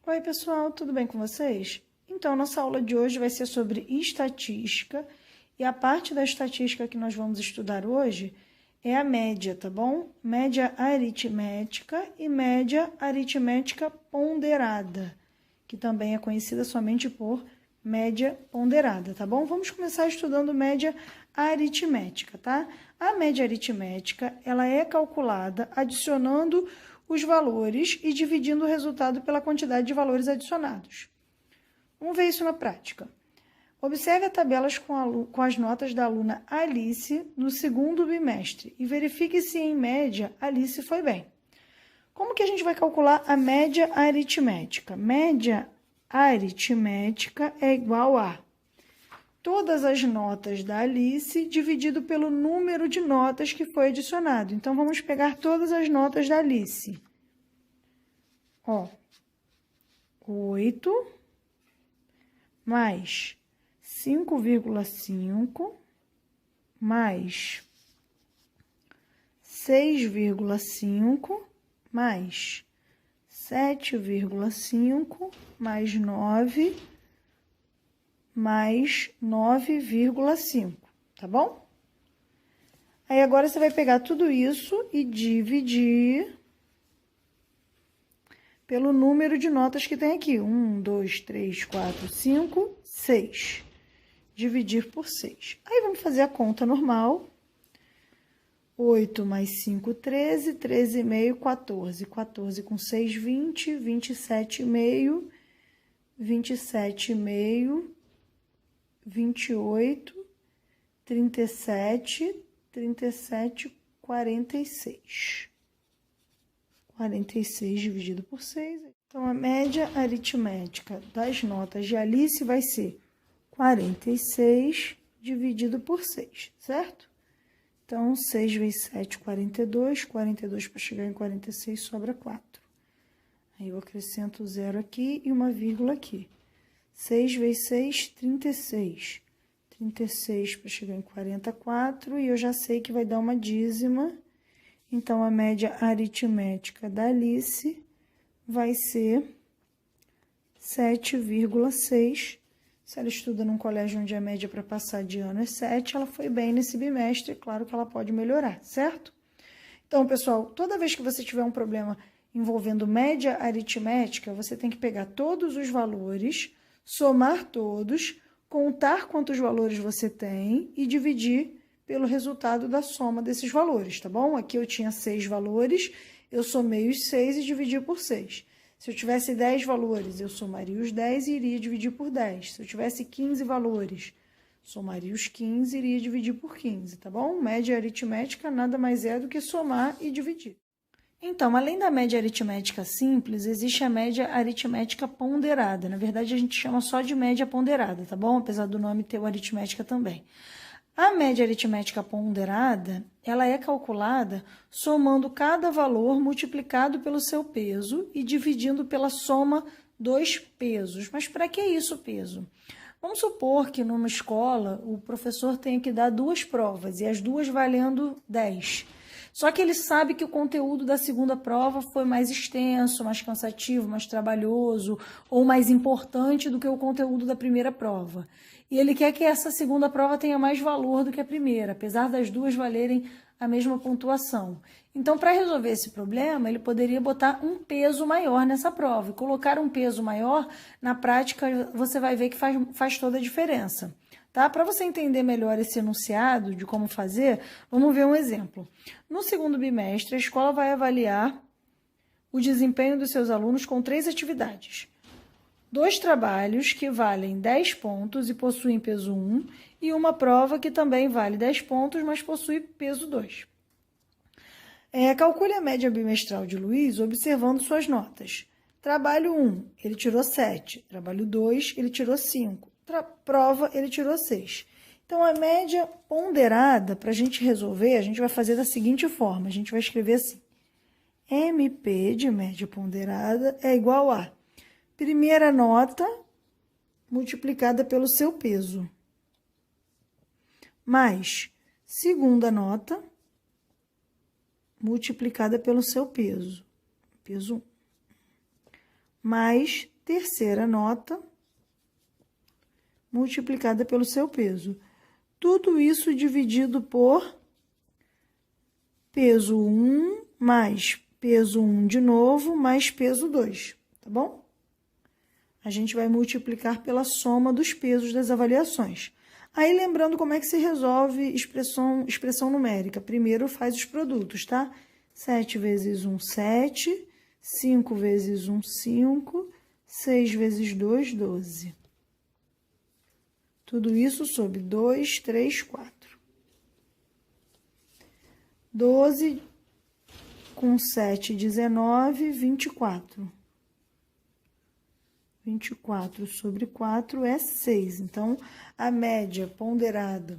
Oi, pessoal, tudo bem com vocês? Então, nossa aula de hoje vai ser sobre estatística, e a parte da estatística que nós vamos estudar hoje é a média, tá bom? Média aritmética e média aritmética ponderada, que também é conhecida somente por média ponderada, tá bom? Vamos começar estudando média aritmética, tá? A média aritmética, ela é calculada adicionando os valores e dividindo o resultado pela quantidade de valores adicionados. Vamos ver isso na prática. Observe as tabelas com as notas da aluna Alice no segundo bimestre e verifique se, em média, Alice foi bem. Como que a gente vai calcular a média aritmética? Média aritmética é igual a todas as notas da Alice dividido pelo número de notas que foi adicionado. Então, vamos pegar todas as notas da Alice. Ó, 8 mais 5,5 mais 6,5 mais 7,5 mais 9 mais 9,5, tá bom? Aí agora você vai pegar tudo isso e dividir pelo número de notas que tem aqui. 1, 2, 3, 4, 5, 6. Dividir por 6. Aí vamos fazer a conta normal. 8 mais 5, 13, 13,5, 14. 14 com 6, 20, 27,5, 27,5, 28, 37, 37, 46. 46 dividido por 6. Então, a média aritmética das notas de Alice vai ser 46 dividido por 6, certo? Então, 6 vezes 7, 42. 42 para chegar em 46 sobra 4. Aí, eu acrescento 0 aqui e uma vírgula aqui. 6 vezes 6, 36. 36 para chegar em 44, e eu já sei que vai dar uma dízima. Então, a média aritmética da Alice vai ser 7,6. Se ela estuda num colégio onde a média para passar de ano é 7, ela foi bem nesse bimestre, claro que ela pode melhorar, certo? Então, pessoal, toda vez que você tiver um problema envolvendo média aritmética, você tem que pegar todos os valores, somar todos, contar quantos valores você tem e dividir pelo resultado da soma desses valores, tá bom? Aqui eu tinha 6 valores, eu somei os 6 e dividi por 6. Se eu tivesse 10 valores, eu somaria os 10 e iria dividir por 10. Se eu tivesse 15 valores, somaria os 15 e iria dividir por 15, tá bom? Média aritmética nada mais é do que somar e dividir. Então, além da média aritmética simples, existe a média aritmética ponderada. Na verdade, a gente chama só de média ponderada, tá bom? Apesar do nome ter o aritmética também. A média aritmética ponderada, ela é calculada somando cada valor multiplicado pelo seu peso e dividindo pela soma dos pesos. Mas para que isso, peso? Vamos supor que numa escola o professor tenha que dar 2 provas e as duas valendo 10. Só que ele sabe que o conteúdo da segunda prova foi mais extenso, mais cansativo, mais trabalhoso ou mais importante do que o conteúdo da primeira prova. E ele quer que essa segunda prova tenha mais valor do que a primeira, apesar das duas valerem a mesma pontuação. Então, para resolver esse problema, ele poderia botar um peso maior nessa prova. E colocar um peso maior, na prática, você vai ver que faz toda a diferença. Tá? Para você entender melhor esse enunciado de como fazer, vamos ver um exemplo. No segundo bimestre, a escola vai avaliar o desempenho dos seus alunos com 3 atividades. 2 trabalhos que valem 10 pontos e possuem peso 1, e uma prova que também vale 10 pontos, mas possui peso 2. Calcule a média bimestral de Luiz observando suas notas. Trabalho 1, ele tirou 7. Trabalho 2, ele tirou 5. Prova, ele tirou 6. Então, a média ponderada, para a gente resolver, a gente vai fazer da seguinte forma. A gente vai escrever assim. MP de média ponderada é igual a primeira nota multiplicada pelo seu peso, mais segunda nota multiplicada pelo seu peso, peso 1, mais terceira nota multiplicada pelo seu peso. Tudo isso dividido por peso 1 mais peso 1 de novo, mais peso 2, tá bom? A gente vai multiplicar pela soma dos pesos das avaliações. Aí, lembrando como é que se resolve expressão numérica. Primeiro faz os produtos, tá? 7 vezes 1, 7. 5 vezes 1, 5. 6 vezes 2, 12. Tudo isso sob 2, 3, 4. 12 com 7, 19, 24. 24 sobre 4 é 6. Então, a média ponderada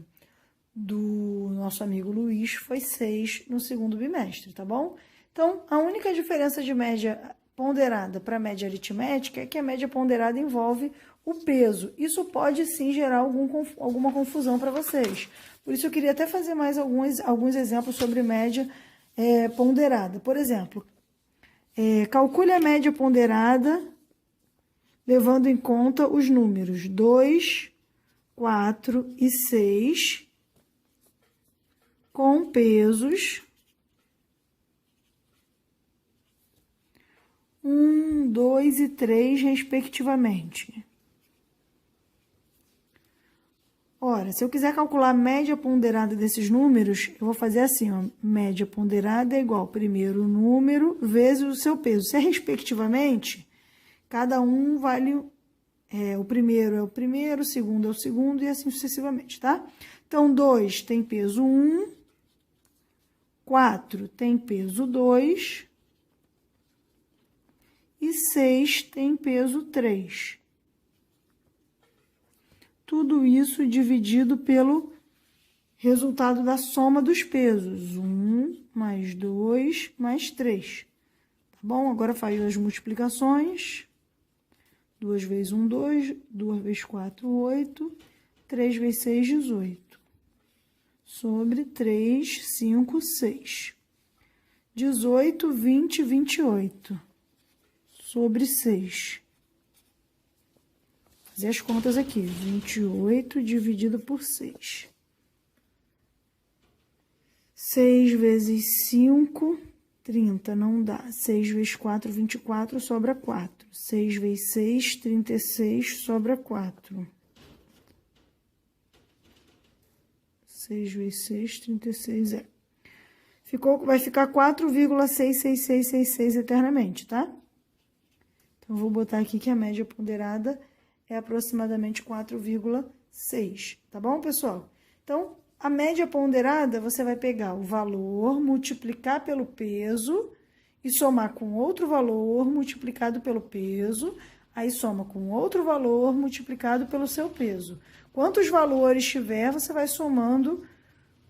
do nosso amigo Luiz foi 6 no segundo bimestre, tá bom? Então, a única diferença de média ponderada para média aritmética é que a média ponderada envolve o peso. Isso pode, sim, gerar alguma confusão para vocês. Por isso, eu queria até fazer mais alguns exemplos sobre média ponderada. Por exemplo, calcule a média ponderada levando em conta os números 2, 4 e 6, com pesos 1, 2 e 3, respectivamente. Ora, se eu quiser calcular a média ponderada desses números, eu vou fazer assim, ó, média ponderada é igual ao primeiro número vezes o seu peso. Se é respectivamente, cada um vale, o primeiro é o primeiro, o segundo é o segundo e assim sucessivamente, tá? Então, 2 tem peso 1, 4 tem peso 2 e 6 tem peso 3. Tudo isso dividido pelo resultado da soma dos pesos, 1 mais 2 mais 3. Tá bom? Agora faz as multiplicações. 2 vezes 1, 2, 2 vezes 4, 8, 3 vezes 6, 18. Sobre 3, 5, 6. 18, 20, 28. Sobre 6. Vou fazer as contas aqui. 28 dividido por 6. 6 vezes 5, 30, não dá. 6 vezes 4, 24, sobra 4. 6 vezes 6, 36, sobra 4. 6 vezes 6, 36, vai ficar 4,66666 eternamente, tá? Então, vou botar aqui que a média ponderada é aproximadamente 4,6, tá bom, pessoal? Então, a média ponderada, você vai pegar o valor, multiplicar pelo peso e somar com outro valor multiplicado pelo peso, aí soma com outro valor multiplicado pelo seu peso. Quantos valores tiver, você vai somando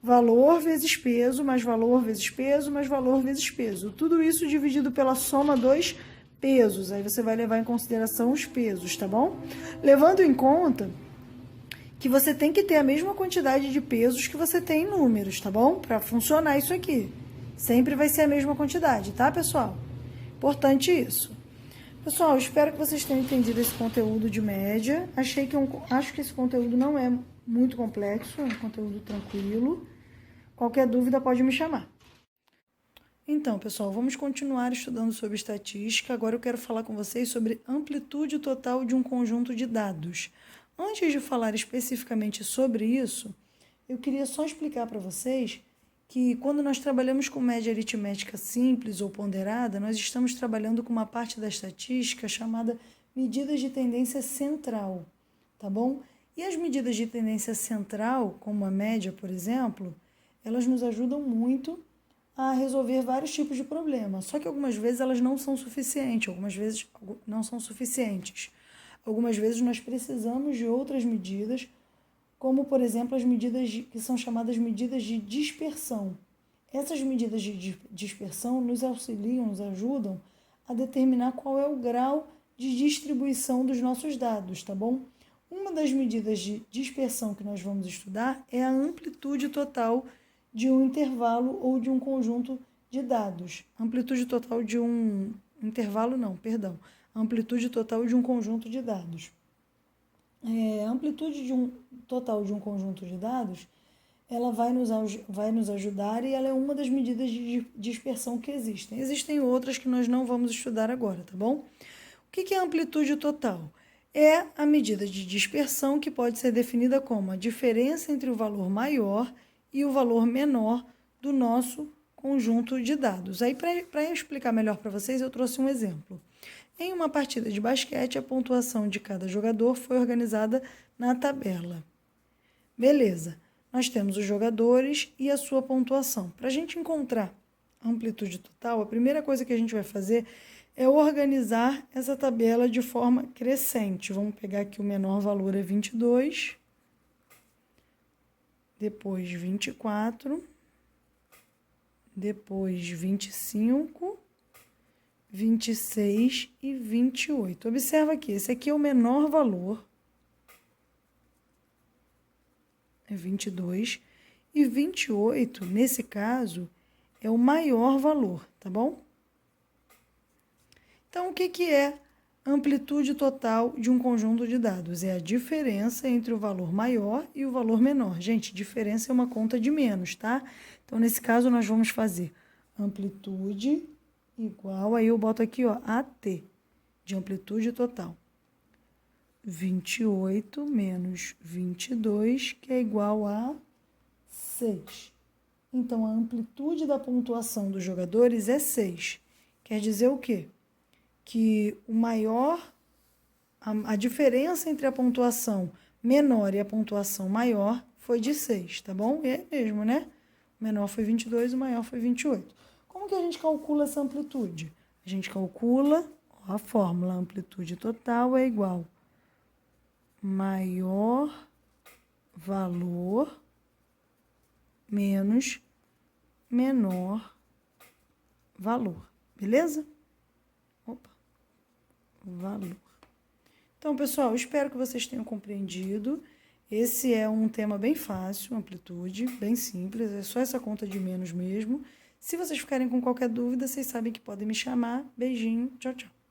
valor vezes peso, mais valor vezes peso, mais valor vezes peso. Tudo isso dividido pela soma dos pesos. Aí você vai levar em consideração os pesos, tá bom? Levando em conta que você tem que ter a mesma quantidade de pesos que você tem em números, tá bom? Para funcionar isso aqui. Sempre vai ser a mesma quantidade, tá, pessoal? Importante isso. Pessoal, espero que vocês tenham entendido esse conteúdo de média. Acho que esse conteúdo não é muito complexo, é um conteúdo tranquilo. Qualquer dúvida pode me chamar. Então, pessoal, vamos continuar estudando sobre estatística. Agora eu quero falar com vocês sobre amplitude total de um conjunto de dados. Antes de falar especificamente sobre isso, eu queria só explicar para vocês que quando nós trabalhamos com média aritmética simples ou ponderada, nós estamos trabalhando com uma parte da estatística chamada medidas de tendência central, tá bom? E as medidas de tendência central, como a média, por exemplo, elas nos ajudam muito a resolver vários tipos de problemas. Só que algumas vezes elas não são suficientes, algumas vezes nós precisamos de outras medidas, como, por exemplo, as medidas que são chamadas medidas de dispersão. Essas medidas de dispersão nos auxiliam, nos ajudam a determinar qual é o grau de distribuição dos nossos dados, tá bom? Uma das medidas de dispersão que nós vamos estudar é a amplitude total de um intervalo ou de um conjunto de dados. Amplitude total de um intervalo, não, perdão. a amplitude total de um conjunto de dados. A amplitude total de um conjunto de dados, ela vai nos ajudar e ela é uma das medidas de dispersão que existem. Existem outras que nós não vamos estudar agora, tá bom? O que é a amplitude total? É a medida de dispersão que pode ser definida como a diferença entre o valor maior e o valor menor do nosso conjunto de dados. Aí, para explicar melhor para vocês, eu trouxe um exemplo. Em uma partida de basquete, a pontuação de cada jogador foi organizada na tabela. Beleza, nós temos os jogadores e a sua pontuação. Para a gente encontrar a amplitude total, a primeira coisa que a gente vai fazer é organizar essa tabela de forma crescente. Vamos pegar aqui o menor valor é 22, depois 24, depois 25, 26 e 28. Observa aqui, esse aqui é o menor valor, é 22, e 28, nesse caso, é o maior valor, tá bom? Então, o que é amplitude total de um conjunto de dados? É a diferença entre o valor maior e o valor menor. Gente, diferença é uma conta de menos, tá? Então, nesse caso, nós vamos fazer amplitude igual, aí eu boto aqui, ó, AT, de amplitude total. 28 menos 22, que é igual a 6. Então, a amplitude da pontuação dos jogadores é 6. Quer dizer o quê? Que o maior, a diferença entre a pontuação menor e a pontuação maior foi de 6, tá bom? É mesmo, né? O menor foi 22, o maior foi 28. Como que a gente calcula essa amplitude? A gente calcula, ó, a fórmula, a amplitude total é igual maior valor menos menor valor, beleza? Opa, valor. Então, pessoal, espero que vocês tenham compreendido. Esse é um tema bem fácil, amplitude, bem simples, é só essa conta de menos mesmo. Se vocês ficarem com qualquer dúvida, vocês sabem que podem me chamar. Beijinho, tchau, tchau.